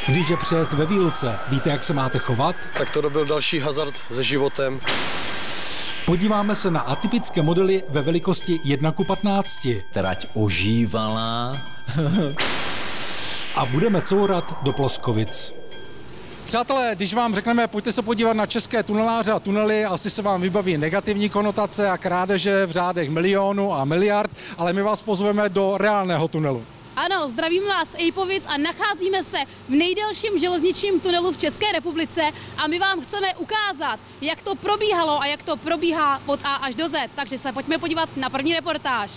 Když je přejezd ve výluce, víte, jak se máte chovat? Tak to byl další hazard se životem. Podíváme se na atypické modely ve velikosti 1:15. Trať ožívala. A budeme courat do Ploskovic. Přátelé, když vám řekneme, pojďte se podívat na české tuneláře a tunely, asi se vám vybaví negativní konotace a krádeže v řádech milionů a miliard, ale my vás pozveme do reálného tunelu. Ano, zdravíme vás z Ejpovic a nacházíme se v nejdelším železničním tunelu v České republice a my vám chceme ukázat, jak to probíhalo a jak to probíhá od A až do Z. Takže se pojďme podívat na první reportáž.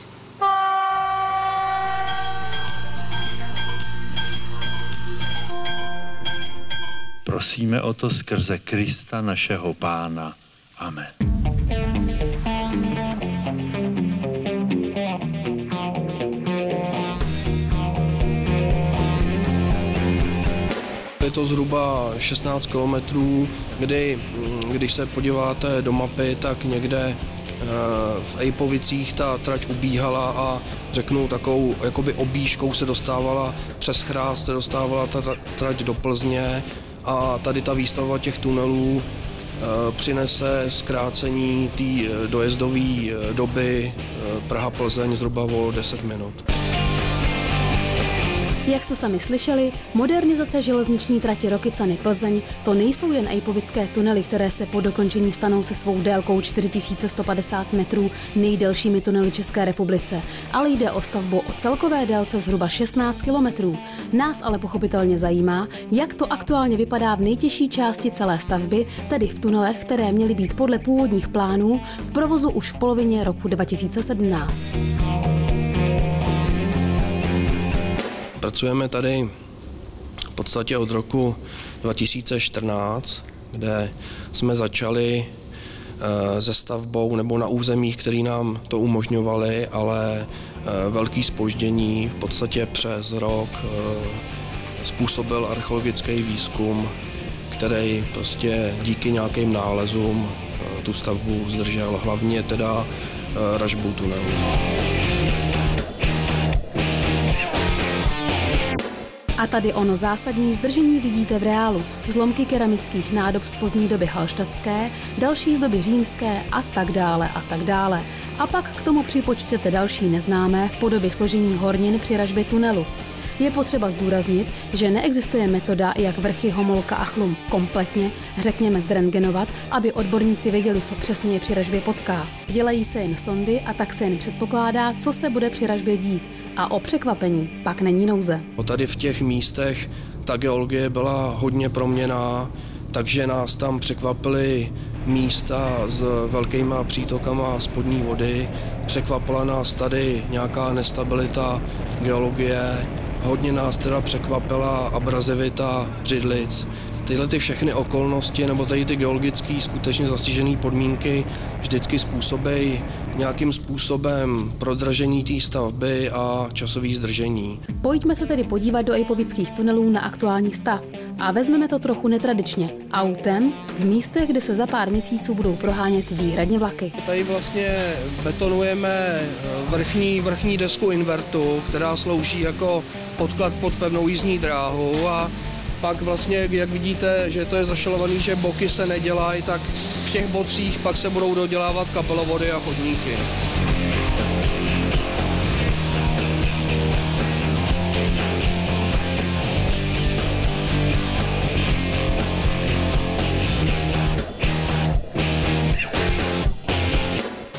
Prosíme o to skrze Krista našeho Pána. Amen. Je to zhruba 16 kilometrů, když se podíváte do mapy, tak někde v Ejpovicích ta trať ubíhala a řeknu takovou jakoby objížkou se dostávala přes Chrást, se dostávala ta trať do Plzně a tady ta výstavba těch tunelů přinese zkrácení té dojezdové doby Praha-Plzeň zhruba o 10 minut. Jak jste sami slyšeli, modernizace železniční trati Rokycany-Plzeň to nejsou jen ejpovické tunely, které se po dokončení stanou se svou délkou 4150 metrů nejdelšími tunely České republice, ale jde o stavbu o celkové délce zhruba 16 kilometrů. Nás ale pochopitelně zajímá, jak to aktuálně vypadá v nejtěžší části celé stavby, tedy v tunelech, které měly být podle původních plánů v provozu už v polovině roku 2017. Pracujeme tady v podstatě od roku 2014, kde jsme začali se stavbou nebo na územích, které nám to umožňovaly, ale velký zpoždění, v podstatě přes rok, způsobil archeologický výzkum, který prostě díky nějakým nálezům tu stavbu zdržel, hlavně teda ražbu tunelu. A tady ono zásadní zdržení vidíte v reálu. Zlomky keramických nádob z pozdní doby halštatské, další z doby římské a tak dále a tak dále. A pak k tomu připočtěte další neznámé v podobě složení hornin při ražbě tunelu. Je potřeba zdůraznit, že neexistuje metoda, jak vrchy, homolka a chlum kompletně, řekněme, zrentgenovat, aby odborníci věděli, co přesně je při ražbě potká. Dělají se jen sondy a tak se jen předpokládá, co se bude při ražbě dít. A o překvapení pak není nouze. Tady v těch místech ta geologie byla hodně proměnná, takže nás tam překvapily místa s velkýma přítokama spodní vody. Překvapila nás tady nějaká nestabilita geologie. Hodně nás teda překvapila abrazivita břidlic. Tyhle ty všechny okolnosti nebo tady ty geologické skutečně zastižené podmínky vždycky způsobí nějakým způsobem prodražení té stavby a časové zdržení. Pojďme se tedy podívat do ejpovických tunelů na aktuální stav a vezmeme to trochu netradičně. Autem v místech, kde se za pár měsíců budou prohánět výhradně vlaky. Tady vlastně betonujeme vrchní desku invertu, která slouží jako podklad pod pevnou jízdní dráhu a pak vlastně, jak vidíte, že to je zašelovaný, že boky se nedělají, tak v těch bocích pak se budou dodělávat kabelovody a chodníky.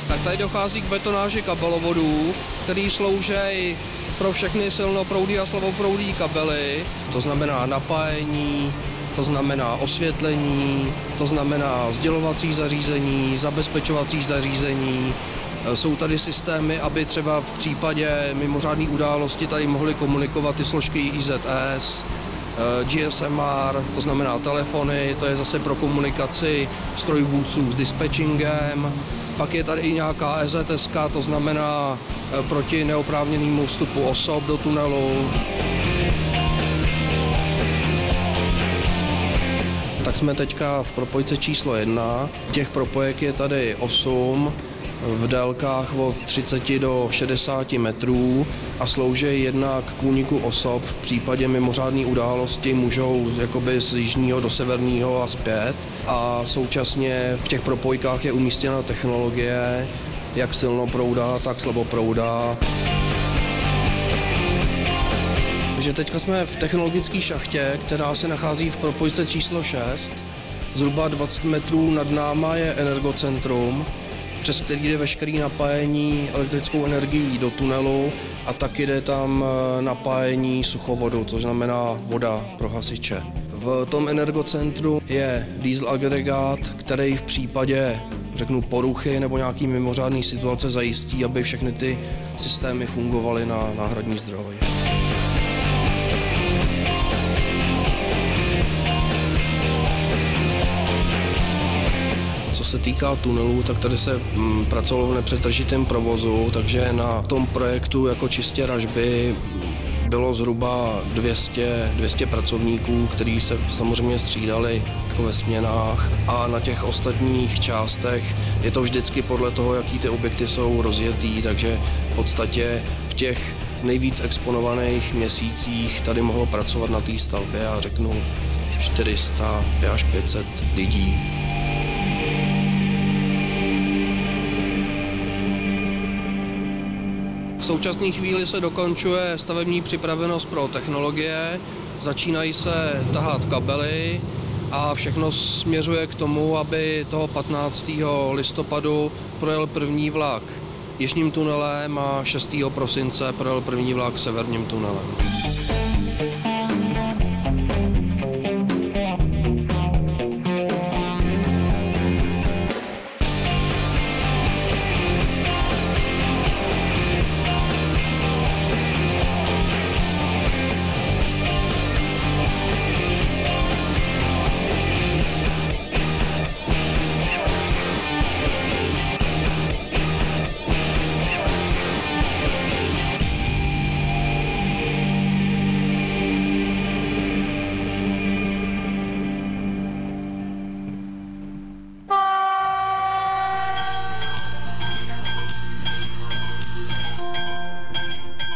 Tak tady dochází k betonáži kabelovodů, který slouží pro všechny silnoproudý a slaboproudý kabely, to znamená napájení, to znamená osvětlení, to znamená sdělovací zařízení, zabezpečovací zařízení. Jsou tady systémy, aby třeba v případě mimořádné události tady mohly komunikovat ty složky IZS, GSMR, to znamená telefony, to je zase pro komunikaci strojvůdců s dispečingem. Pak je tady i nějaká EZS, to znamená proti neoprávněnému vstupu osob do tunelu. Tak jsme teďka v propojce číslo 1. Těch propojek je tady 8. v délkách od 30 do 60 metrů a slouží jednak k úniku osob. V případě mimořádné události můžou jakoby z jižního do severního a zpět. A současně v těch propojkách je umístěna technologie, jak silnoprouda, tak slaboprouda. Takže teďka jsme v technologické šachtě, která se nachází v propojce číslo 6. Zhruba 20 metrů nad náma je energocentrum, přes který jde veškeré napájení elektrickou energií do tunelu a taky jde tam napájení suchovodu, což znamená voda pro hasiče. V tom energocentru je diesel agregát, který v případě, řeknu, poruchy nebo nějaký mimořádné situace zajistí, aby všechny ty systémy fungovaly na náhradní zdroj. Co se týká tunelů, tak tady se pracovalo v nepřetržitém provozu, takže na tom projektu jako čistě ražby bylo zhruba 200 pracovníků, kteří se samozřejmě střídali jako ve směnách a na těch ostatních částech je to vždycky podle toho, jaký ty objekty jsou rozjetý, takže v podstatě v těch nejvíc exponovaných měsících tady mohlo pracovat na té stavbě a řeknu 400 až 500 lidí. V současné chvíli se dokončuje stavební připravenost pro technologie, začínají se tahat kabely a všechno směřuje k tomu, aby toho 15. listopadu projel první vlak jižním tunelem a 6. prosince projel první vlak severním tunelem.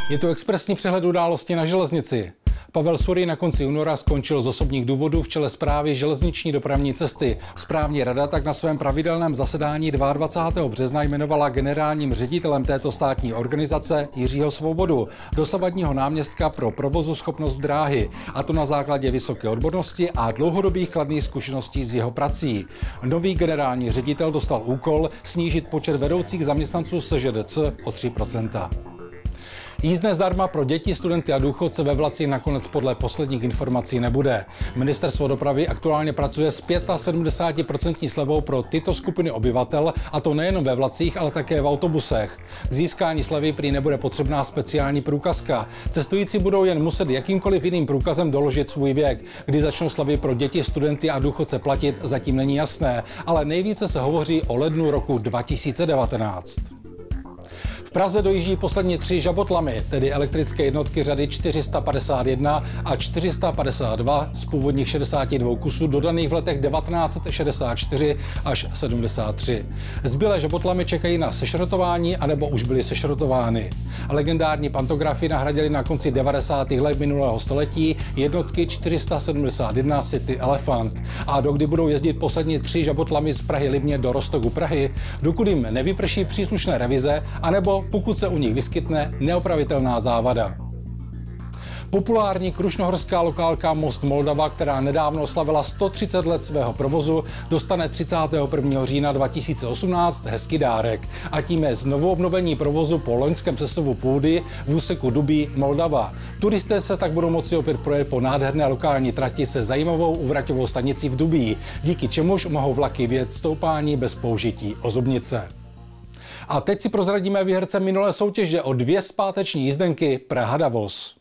Je to expresní přehled události na železnici. Pavel Sury na konci února skončil z osobních důvodů v čele správy železniční dopravní cesty. Správní rada tak na svém pravidelném zasedání 22. března jmenovala generálním ředitelem této státní organizace Jiřího Svobodu, dosavadního náměstka pro provozuschopnost dráhy, a to na základě vysoké odbornosti a dlouhodobých kladných zkušeností z jeho prací. Nový generální ředitel dostal úkol snížit počet vedoucích zaměstnanců SŽDC o 3%. Jízdné zdarma pro děti, studenty a důchodce ve vlacích nakonec podle posledních informací nebude. Ministerstvo dopravy aktuálně pracuje s 75% slevou pro tyto skupiny obyvatel, a to nejen ve vlacích, ale také v autobusech. K získání slevy prý nebude potřebná speciální průkazka. Cestující budou jen muset jakýmkoliv jiným průkazem doložit svůj věk. Kdy začnou slevy pro děti, studenty a důchodce platit, zatím není jasné, ale nejvíce se hovoří o lednu roku 2019. V Praze dojíždí poslední 3 žabotlamy, tedy elektrické jednotky řady 451 a 452 z původních 62 kusů dodaných v letech 1964 až 73. Zbylé žabotlamy čekají na sešrotování anebo už byly sešrotovány. Legendární pantografy nahradily na konci 90. let minulého století jednotky 471 City Elephant. A dokdy budou jezdit poslední 3 žabotlamy z Prahy Libně do Roztoku Prahy, dokud jim nevyprší příslušné revize, anebo pokud se u nich vyskytne neopravitelná závada. Populární krušnohorská lokálka Most Moldava, která nedávno oslavila 130 let svého provozu, dostane 31. října 2018 hezký dárek. A tím je znovu obnovení provozu po loňském přesuvu půdy v úseku Dubí Moldava. Turisté se tak budou moci opět projet po nádherné lokální trati se zajímavou úvraťovou stanicí v Dubí, díky čemuž mohou vlaky vyjet stoupání bez použití ozubnice. A teď si prozradíme výherce minulé soutěže o 2 zpáteční jízdenky Praha-Davos.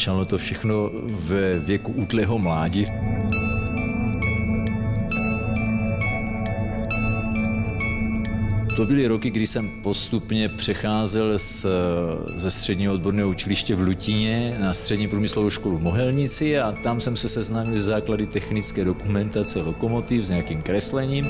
začalo to všechno ve věku útlého mládí. To byly roky, kdy jsem postupně přecházel ze středního odborného učiliště v Lutíně na střední průmyslovou školu v Mohelnici a tam jsem se seznámil s základy technické dokumentace lokomotiv, s nějakým kreslením.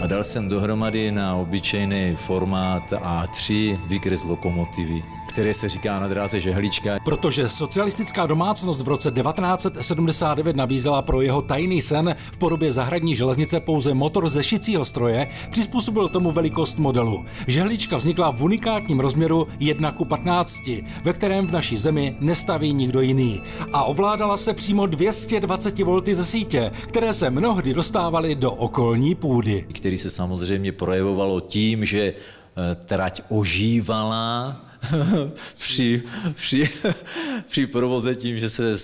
A dal jsem dohromady na obyčejný formát A3 výkres lokomotivy, které se říká na dráze žehlička. Protože socialistická domácnost v roce 1979 nabízela pro jeho tajný sen v podobě zahradní železnice pouze motor ze šicího stroje, přizpůsobil tomu velikost modelu. Žehlička vznikla v unikátním rozměru 1:15, ve kterém v naší zemi nestaví nikdo jiný. A ovládala se přímo 220 V ze sítě, které se mnohdy dostávaly do okolní půdy. Který se samozřejmě projevovalo tím, že trať ožívala při provoze tím, že se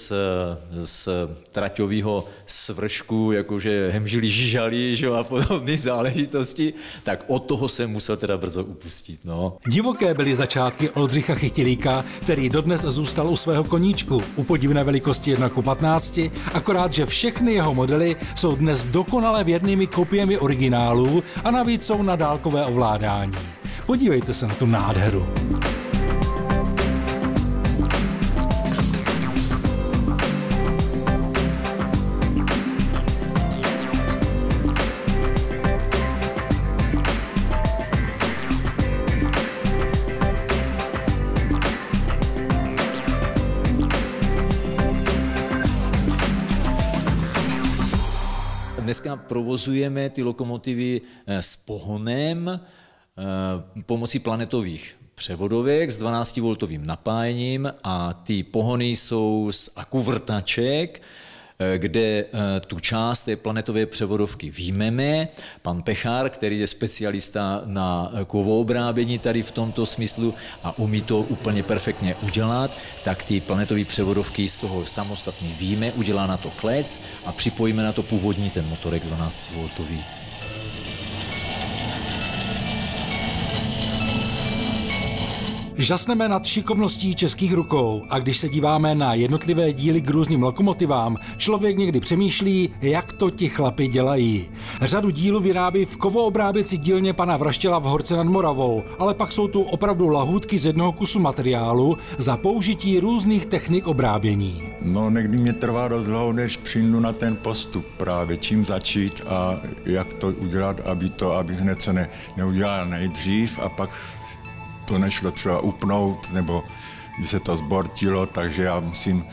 z traťového svršku jakože hemžili žižali, že, a podobné záležitosti, tak od toho jsem musel teda brzo upustit. No. Divoké byly začátky Oldřicha Chytilíka, který dodnes zůstal u svého koníčku, u podivné velikosti 1:15, akorát, že všechny jeho modely jsou dnes dokonale věrnými kopiemi originálů a navíc jsou na dálkové ovládání. Podívejte se na tu nádheru. Dneska provozujeme ty lokomotivy s pohonem pomocí planetových převodovek s 12V napájením a ty pohony jsou z akuvrtaček, kde tu část té planetové převodovky výjmeme. Pan Pechár, který je specialista na kovoobrábění tady v tomto smyslu a umí to úplně perfektně udělat, tak ty planetové převodovky z toho samostatně výjme, udělá na to klec a připojíme na to původní ten motorek 12V. Žasneme nad šikovností českých rukou a když se díváme na jednotlivé díly k různým lokomotivám, člověk někdy přemýšlí, jak to ti chlapi dělají. Řadu dílů vyrábí v kovoobráběcí dílně pana Vraštěla v Horce nad Moravou, ale pak jsou tu opravdu lahůdky z jednoho kusu materiálu za použití různých technik obrábění. No, někdy mě trvá dost dlouho, než přijdu na ten postup právě, čím začít a jak to udělat, aby hned se neudělal nejdřív a pak to nešlo třeba upnout, nebo by se to zbortilo, takže já musím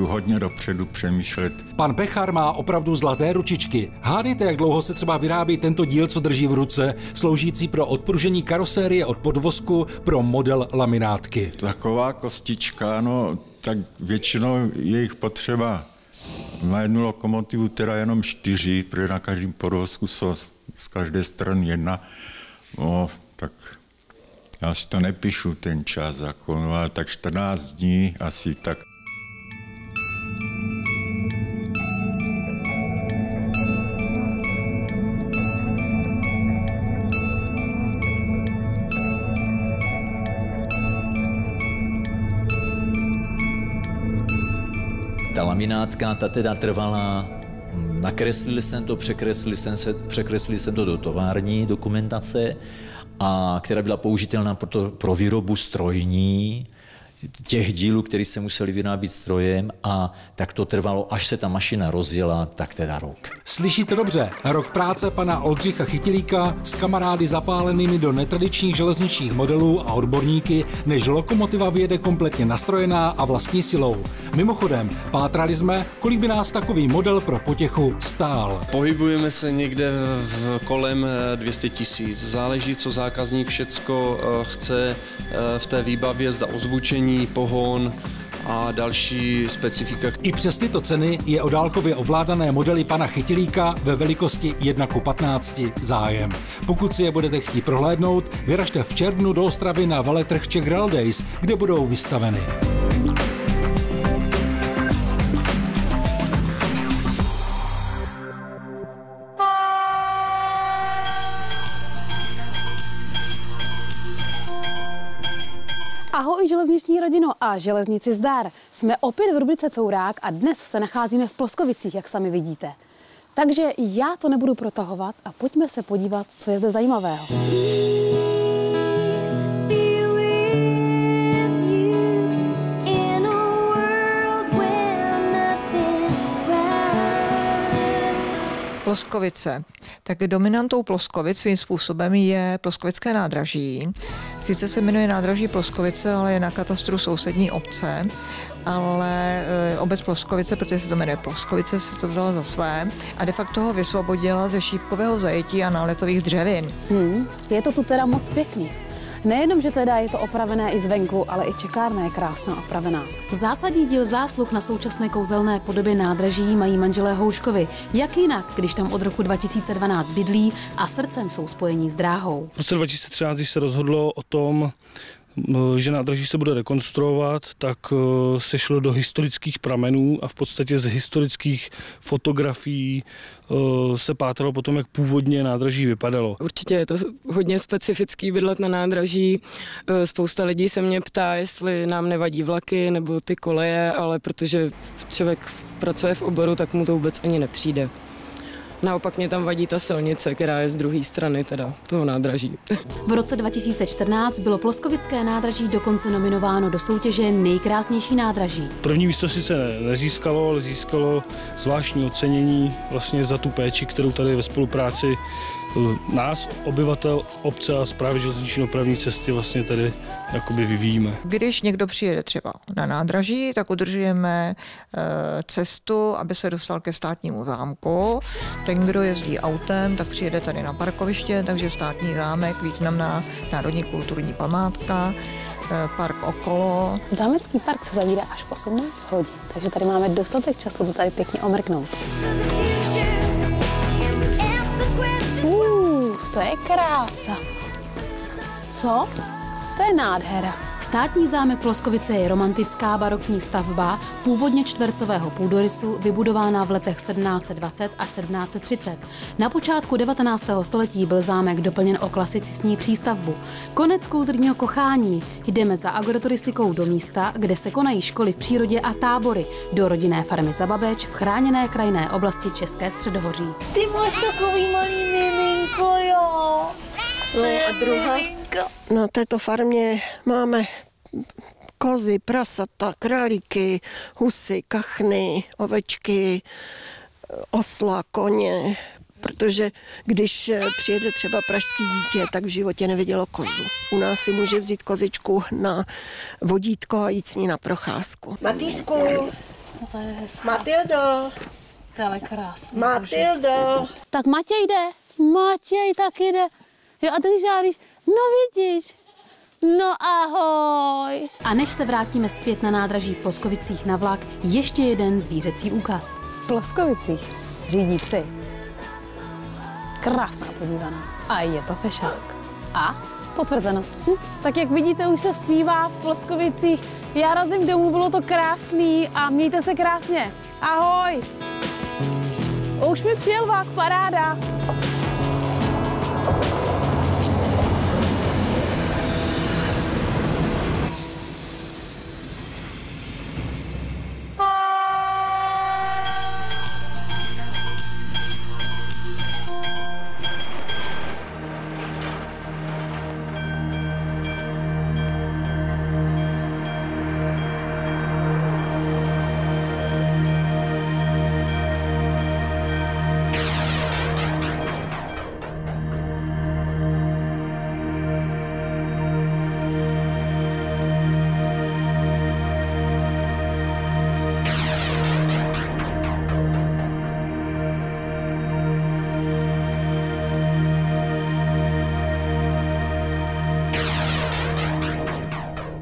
hodně dopředu přemýšlet. Pan Pechar má opravdu zlaté ručičky. Hádejte, jak dlouho se třeba vyrábí tento díl, co drží v ruce, sloužící pro odpružení karosérie od podvozku pro model laminátky. Taková kostička, no, tak většinou je jich potřeba na jednu lokomotivu teda jenom 4, protože na každém podvozku jsou z každé strany jedna. No, tak já si to nepíšu ten čas, jako, no, ale tak 14 dní asi tak. Ta laminátka, ta teda trvala, nakreslil jsem to, překreslil jsem to do tovární dokumentace, a která byla použitelná pro výrobu strojní, těch dílů, které se museli vyrábět strojem a tak to trvalo, až se ta mašina rozjela, tak teda rok. Slyšíte dobře, rok práce pana Oldřicha Chytilíka s kamarády zapálenými do netradičních železničních modelů a odborníky, než lokomotiva vyjede kompletně nastrojená a vlastní silou. Mimochodem, pátrali jsme, kolik by nás takový model pro potěchu stál. Pohybujeme se někde kolem 200 000. Záleží, co zákazník všecko chce v té výbavě, zda ozvučení, pohon a další specifika. I přes tyto ceny je o dálkově ovládané modely pana Chytilíka ve velikosti 1:15 zájem. Pokud si je budete chtít prohlédnout, vyražte v červnu do Ostravy na veletrh Czech Rail Days, kde budou vystaveny. a železnici zdar. Jsme opět v rubrice Courák a dnes se nacházíme v Ploskovicích, jak sami vidíte. Takže já to nebudu protahovat a pojďme se podívat, co je zde zajímavého. Ploskovice. Tak dominantou Ploskovic svým způsobem je Ploskovické nádraží. Sice se jmenuje nádraží Ploskovice, ale je na katastru sousední obce, ale obec Ploskovice, protože se to jmenuje Ploskovice, se to vzala za své a de facto ho vysvobodila ze šípkového zajetí a náletových dřevin. Je to tu teda moc pěkný. Nejenom, že teda je to opravené i zvenku, ale i čekárna je krásná opravená. Zásadní díl zásluh na současné kouzelné podobě nádraží mají manželé Houškovi. Jak jinak, když tam od roku 2012 bydlí a srdcem jsou spojení s dráhou. V roce 2013, když se rozhodlo o tom, že nádraží se bude rekonstruovat, tak se šlo do historických pramenů a v podstatě z historických fotografií se pátralo potom, jak původně nádraží vypadalo. Určitě je to hodně specifický bydlet na nádraží. Spousta lidí se mě ptá, jestli nám nevadí vlaky nebo ty koleje, ale protože člověk pracuje v oboru, tak mu to vůbec ani nepřijde. Naopak mě tam vadí ta silnice, která je z druhé strany teda toho nádraží. V roce 2014 bylo Ploskovické nádraží dokonce nominováno do soutěže Nejkrásnější nádraží. První místo sice nezískalo, ale získalo zvláštní ocenění vlastně za tu péči, kterou tady ve spolupráci nás, obyvatel obce a Správy železniční dopravní cesty vlastně tady jakoby vyvíjíme. Když někdo přijede třeba na nádraží, tak udržujeme cestu, aby se dostal ke státnímu zámku. Ten, kdo jezdí autem, tak přijede tady na parkoviště, takže státní zámek, významná národní kulturní památka, park okolo. Zámecký park se zavírá až v 18 hodin, takže tady máme dostatek času to tady pěkně omrknout. To je krása. Co? To je nádhera. Státní zámek Ploskovice je romantická barokní stavba, původně čtvercového půdorysu, vybudována v letech 1720 a 1730. Na počátku 19. století byl zámek doplněn o klasicistní přístavbu. Konec kulturního kochání. Jdeme za agroturistikou do místa, kde se konají školy v přírodě a tábory, do rodinné farmy Zababeč v chráněné krajinné oblasti České středohoří. Ty máš takový malý miminko, jo. No a druhá? Na této farmě máme kozy, prasata, králíky, husy, kachny, ovečky, osla, koně, protože když přijede třeba pražský dítě, tak v životě nevidělo kozu. U nás si může vzít kozičku na vodítko a jít s ní na procházku. Matýsku, Matildo, to je ale krásný. Matildo. Tak Matěj jde, Matěj tak jde. Jo, a ty žádíš, no vidíš, no ahoj. A než se vrátíme zpět na nádraží v Ploskovicích na vlak, ještě jeden zvířecí úkaz. V Ploskovicích řídí psy. Krásná podívaná. A je to fešák. A potvrzeno. Tak jak vidíte, už se zpívá v Ploskovicích. Já razím domů, bylo to krásný a mějte se krásně. Ahoj. Už mi přijel vlak, paráda.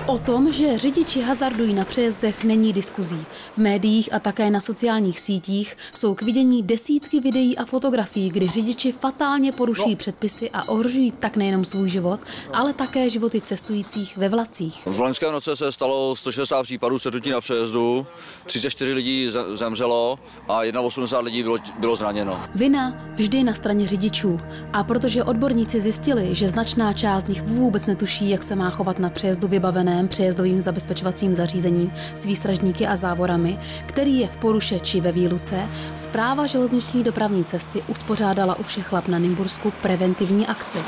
O tom, že řidiči hazardují na přejezdech, není diskuzí. V médiích a také na sociálních sítích jsou k vidění desítky videí a fotografií, kdy řidiči fatálně porušují předpisy a ohrožují tak nejenom svůj život, ale také životy cestujících ve vlacích. V loňském roce se stalo 160 případů sednutí na přejezdu, 34 lidí zemřelo a 81 lidí bylo zraněno. Vina vždy na straně řidičů. A protože odborníci zjistili, že značná část z nich vůbec netuší, jak se má chovat na přejezdu vybaveném, způsobem přejezdovým zabezpečovacím zařízením s výstražníky a závorami, který je v poruše či ve výluce, Správa železniční dopravní cesty uspořádala u všech lap na Nymbursku preventivní akci.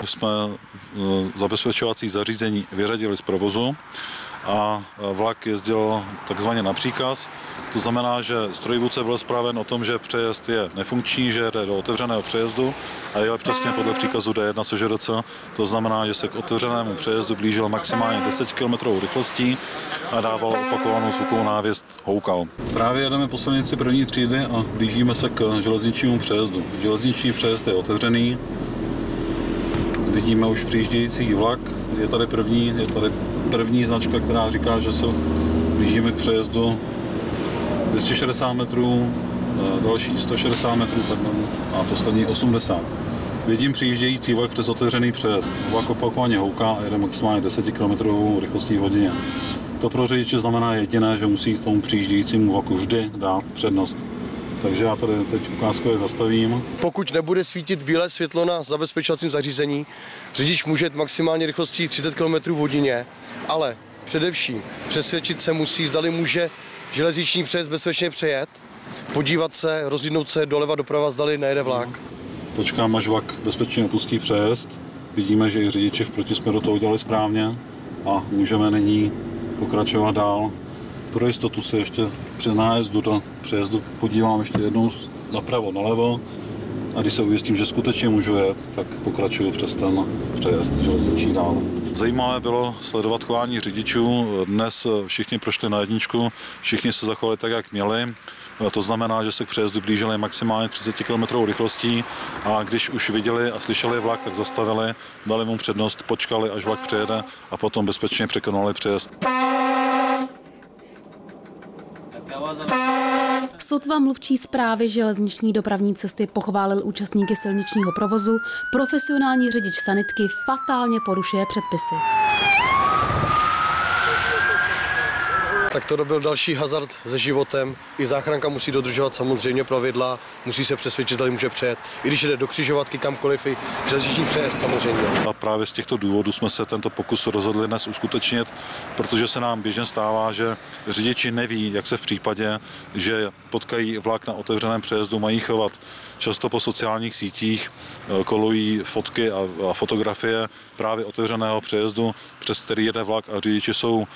Jsme zabezpečovací zařízení vyřadili z provozu a vlak jezdil takzvaně na příkaz. To znamená, že strojvůdce byl zpráven o tom, že přejezd je nefunkční, že jde do otevřeného přejezdu a jel přesně podle příkazu D1 SŽDC. To znamená, že se k otevřenému přejezdu blížil maximálně 10 km rychlostí a dával opakovanou zvukovou návěst houkal. Právě jedeme po silnici první třídy a blížíme se k železničnímu přejezdu. Železniční přejezd je otevřený. Vidíme už přijíždějící vlak, je tady první značka, která říká, že se blížíme k přejezdu 260 metrů, další 160 metrů a poslední 80. Vidím přijíždějící vlak přes otevřený přejezd. Vlak opakovaně houká a jede maximálně 10 km rychlostí v hodině. To pro řidiče znamená jediné, že musí tomu přijíždějícímu vlaku vždy dát přednost. Takže já tady teď ukázkově zastavím. Pokud nebude svítit bílé světlo na zabezpečovacím zařízení, řidič může jet maximální rychlostí 30 km v hodině, ale především přesvědčit se musí, zdali může železniční přejezd bezpečně přejet, podívat se, rozhlídnout se doleva doprava, zdali nejede vlak. Počkám, až vlak bezpečně opustí přejezd. Vidíme, že i řidiči v protisměru to udělali správně a můžeme nyní pokračovat dál. Pro jistotu se ještě při nájezdu do přejezdu podívám ještě jednou napravo, nalevo a když se ujistím, že skutečně můžu jet, tak pokračuju přes ten přejezd železniční dál. Zajímavé bylo sledovat chování řidičů. Dnes všichni prošli na jedničku, všichni se zachovali tak, jak měli. To znamená, že se k přejezdu blížili maximálně 30 km rychlostí a když už viděli a slyšeli vlak, tak zastavili, dali mu přednost, počkali, až vlak přejede a potom bezpečně překonali přejezd. Sotva mluvčí Správy železniční dopravní cesty pochválil účastníky silničního provozu, profesionální řidič sanitky fatálně porušuje předpisy. Tak to byl další hazard se životem. I záchranka musí dodržovat samozřejmě pravidla, musí se přesvědčit, zda může přejet. I když jde do křižovatky kamkoliv, i železniční přejezd samozřejmě. A právě z těchto důvodů jsme se tento pokus rozhodli dnes uskutečnit, protože se nám běžně stává, že řidiči neví, jak se v případě, že potkají vlak na otevřeném přejezdu, mají chovat. Často po sociálních sítích kolují fotky a fotografie právě otevřeného přejezdu, přes který jede vlak a řidiči jsou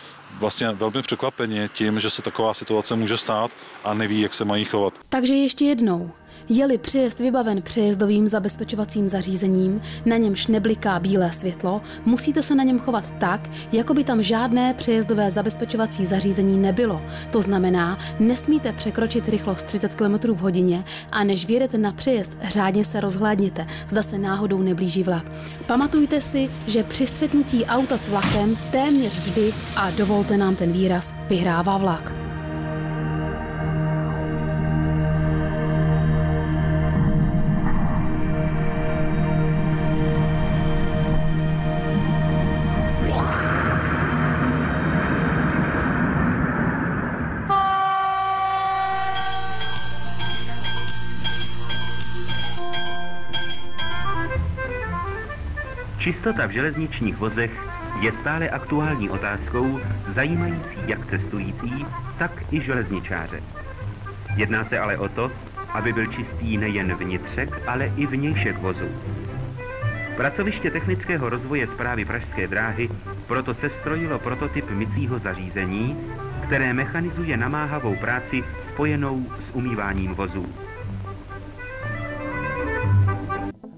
vlastně velmi překvapeni tím, že se taková situace může stát a neví, jak se mají chovat. Takže ještě jednou. Je-li přejezd vybaven přejezdovým zabezpečovacím zařízením, na němž nebliká bílé světlo, musíte se na něm chovat tak, jako by tam žádné přejezdové zabezpečovací zařízení nebylo. To znamená, nesmíte překročit rychlost 30 km v hodině a než vjedete na přejezd, řádně se rozhlédněte, zda se náhodou neblíží vlak. Pamatujte si, že při střetnutí auta s vlakem téměř vždy, a dovolte nám ten výraz, vyhrává vlak. Čistota v železničních vozech je stále aktuální otázkou, zajímající jak cestující, tak i železničáře. Jedná se ale o to, aby byl čistý nejen vnitřek, ale i vnějšek vozu. Pracoviště technického rozvoje Správy Pražské dráhy proto sestrojilo prototyp mycího zařízení, které mechanizuje namáhavou práci spojenou s umýváním vozů.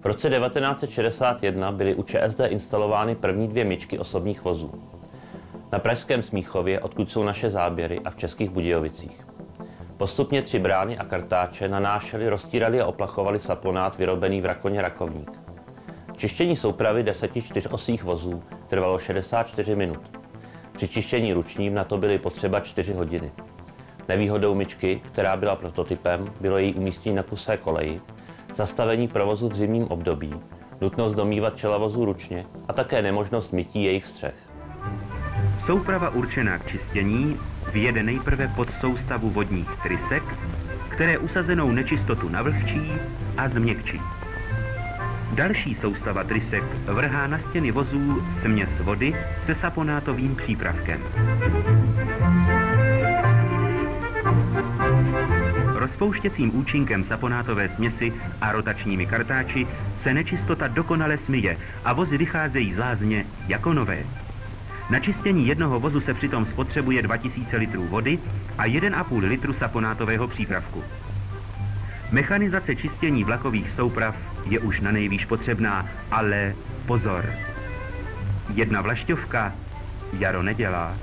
V roce 1961 byly u ČSD instalovány první 2 myčky osobních vozů. Na pražském Smíchově, odkud jsou naše záběry, a v Českých Budějovicích. Postupně 3 brány a kartáče nanášely, roztírali a oplachovali saponát vyrobený v Rakoně Rakovník. Čištění soupravy 10 4osých vozů trvalo 64 minut. Při čištění ručním na to byly potřeba 4 hodiny. Nevýhodou myčky, která byla prototypem, bylo její umístění na kusé koleji, zastavení provozu v zimním období, nutnost domývat čela vozů ručně a také nemožnost mytí jejich střech. Souprava určená k čištění vyjede nejprve pod soustavu vodních trysek, které usazenou nečistotu navlhčí a změkčí. Další soustava trysek vrhá na stěny vozů směs vody se saponátovým přípravkem. Rozpouštěcím účinkem saponátové směsi a rotačními kartáči se nečistota dokonale smyje a vozy vycházejí z lázně jako nové. Na čistění jednoho vozu se přitom spotřebuje 2000 litrů vody a 1,5 litru saponátového přípravku. Mechanizace čistění vlakových souprav je už na nejvýš potřebná, ale pozor. Jedna vlašťovka jaro nedělá.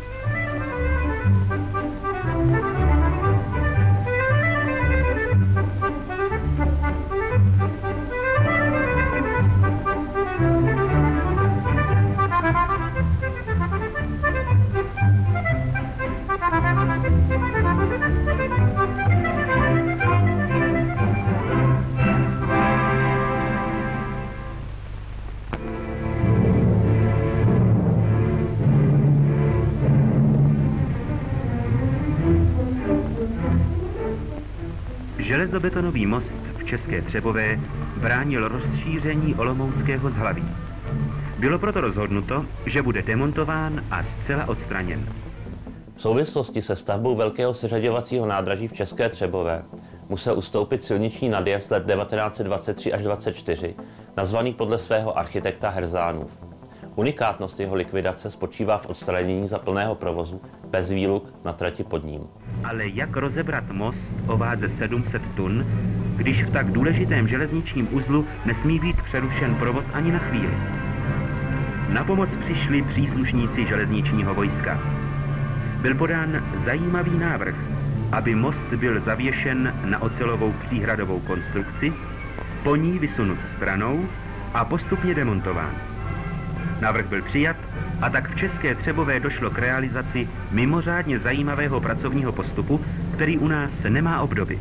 Železobetonový most v České Třebové bránil rozšíření olomouckého zhlaví. Bylo proto rozhodnuto, že bude demontován a zcela odstraněn. V souvislosti se stavbou velkého seřaďovacího nádraží v České Třebové musel ustoupit silniční nadjezd let 1923 až 24, nazvaný podle svého architekta Herzánův. Unikátnost jeho likvidace spočívá v odstranění za plného provozu bez výluk na trati pod ním. Ale jak rozebrat most o váze 700 tun, když v tak důležitém železničním uzlu nesmí být přerušen provoz ani na chvíli? Na pomoc přišli příslušníci železničního vojska. Byl podán zajímavý návrh, aby most byl zavěšen na ocelovou příhradovou konstrukci, po ní vysunut stranou a postupně demontován. Návrh byl přijat a tak v České Třebové došlo k realizaci mimořádně zajímavého pracovního postupu, který u nás nemá obdoby.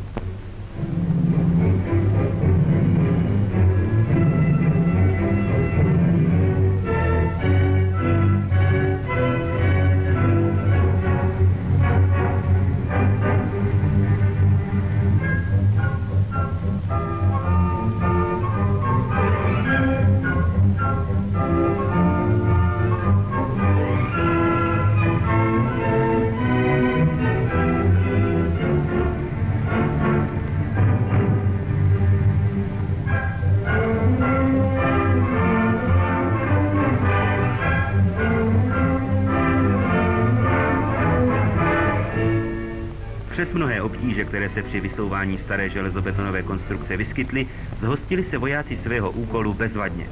Přes mnohé obtíže, které se při vysouvání staré železobetonové konstrukce vyskytly, zhostili se vojáci svého úkolu bezvadně.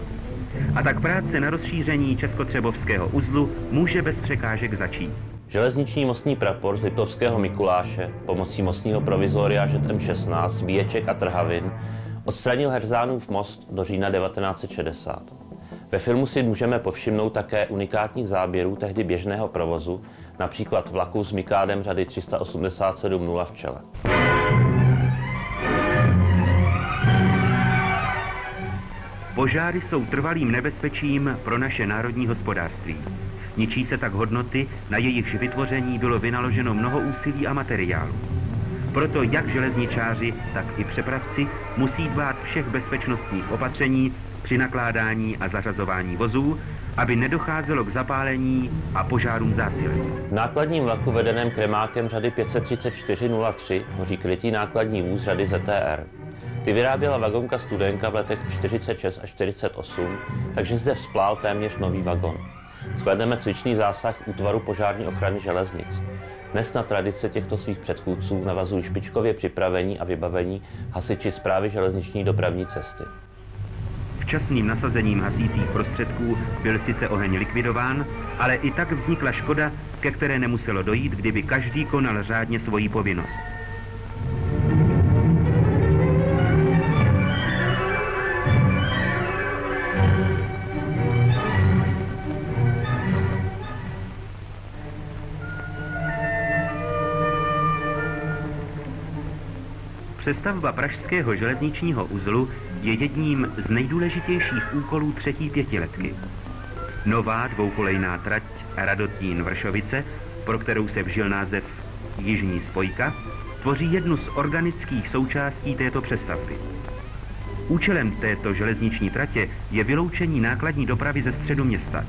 A tak práce na rozšíření českotřebovského uzlu může bez překážek začít. Železniční mostní prapor z Liptovského Mikuláše pomocí mostního provizoria ŽM-16, zbíječek a trhavin odstranil Herzánův most do října 1960. Ve filmu si můžeme povšimnout také unikátních záběrů tehdy běžného provozu, například vlaku s mikádem řady 387-0 v čele. Požáry jsou trvalým nebezpečím pro naše národní hospodářství. Ničí se tak hodnoty, na jejichž vytvoření bylo vynaloženo mnoho úsilí a materiálu. Proto jak železničáři, tak i přepravci musí dbát všech bezpečnostních opatření při nakládání a zařazování vozů, aby nedocházelo k zapálení a požárům zásilek. V nákladním vlaku vedeném Kremákem řady 534-03 hoří krytý nákladní vůz řady ZTR. Ty vyráběla vagonka Studenka v letech 46 až 48, takže zde vzplál téměř nový vagon. Shlédneme cvičný zásah útvaru požární ochrany železnic. Dnes na tradice těchto svých předchůdců navazují špičkově připravení a vybavení hasiči Správy železniční dopravní cesty. Včasným nasazením hasících prostředků byl sice oheň likvidován, ale i tak vznikla škoda, ke které nemuselo dojít, kdyby každý konal řádně svoji povinnost. Přestavba pražského železničního uzlu je jedním z nejdůležitějších úkolů třetí pětiletky. Nová dvoukolejná trať Radotín-Vršovice, pro kterou se vžil název Jižní spojka, tvoří jednu z organických součástí této přestavby. Účelem této železniční tratě je vyloučení nákladní dopravy ze středu města.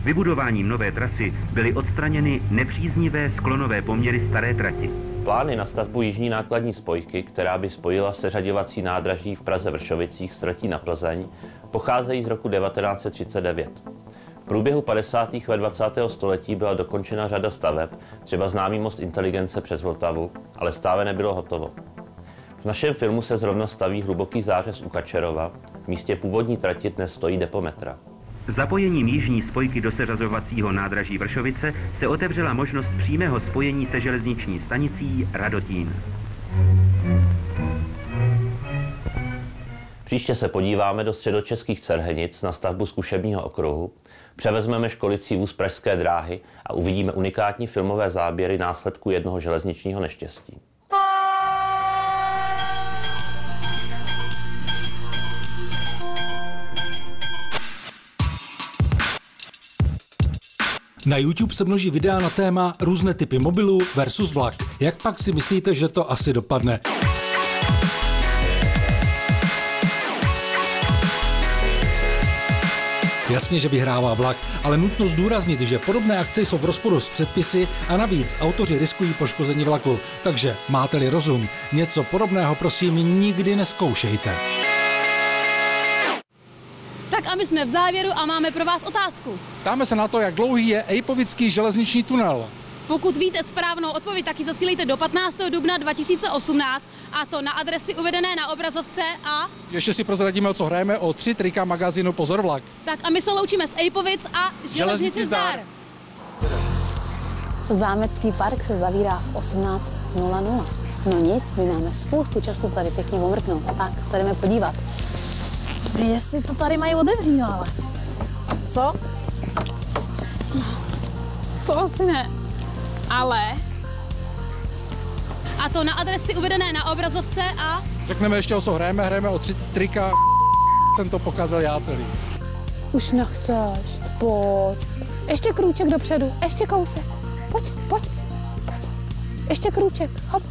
Vybudováním nové trasy byly odstraněny nepříznivé sklonové poměry staré trati. Plány na stavbu jižní nákladní spojky, která by spojila seřaďovací nádraží v Praze Vršovicích s tratí na Plzeň, pocházejí z roku 1939. V průběhu 50. let 20. století byla dokončena řada staveb, třeba známý most Inteligence přes Vltavu, ale stále nebylo hotovo. V našem filmu se zrovna staví hluboký zářez u Kačerova, v místě původní trati dnes stojí depometra. Zapojením jižní spojky do seřazovacího nádraží Vršovice se otevřela možnost přímého spojení se železniční stanicí Radotín. Příště se podíváme do středočeských Cerhenic na stavbu zkušebního okruhu, převezmeme školicí vůz Pražské dráhy a uvidíme unikátní filmové záběry následků jednoho železničního neštěstí. Na YouTube se množí videa na téma různé typy mobilů versus vlak. Jak pak si myslíte, že to asi dopadne? Jasně, že vyhrává vlak, ale nutno zdůraznit, že podobné akce jsou v rozporu s předpisy a navíc autoři riskují poškození vlaku. Takže máte-li rozum, něco podobného prosím nikdy nezkoušejte. Tak a my jsme v závěru a máme pro vás otázku. Ptáme se na to, jak dlouhý je Ejpovický železniční tunel. Pokud víte správnou odpověď, tak ji zasílejte do 15. dubna 2018 a to na adresy uvedené na obrazovce a... Ještě si prozradíme, o co hrajeme, o 3 trika magazínu Pozor vlak. Tak a my se loučíme s Ejpovic a železnici zdar! Zámecký park se zavírá v 18:00. No nic, my máme spoustu času tady pěkně omrknout. Tak se jdeme podívat. Jestli to tady mají otevřít, ale... Co? To asi ne. Ale... A to na adresy uvedené na obrazovce a... Řekneme ještě, o co hrajeme. Hrajeme o 3 trika. Jsem to pokazil já celý. Už nechceš. Pojď. Ještě krůček dopředu. Ještě kousek. Pojď. Ještě krůček. Hop.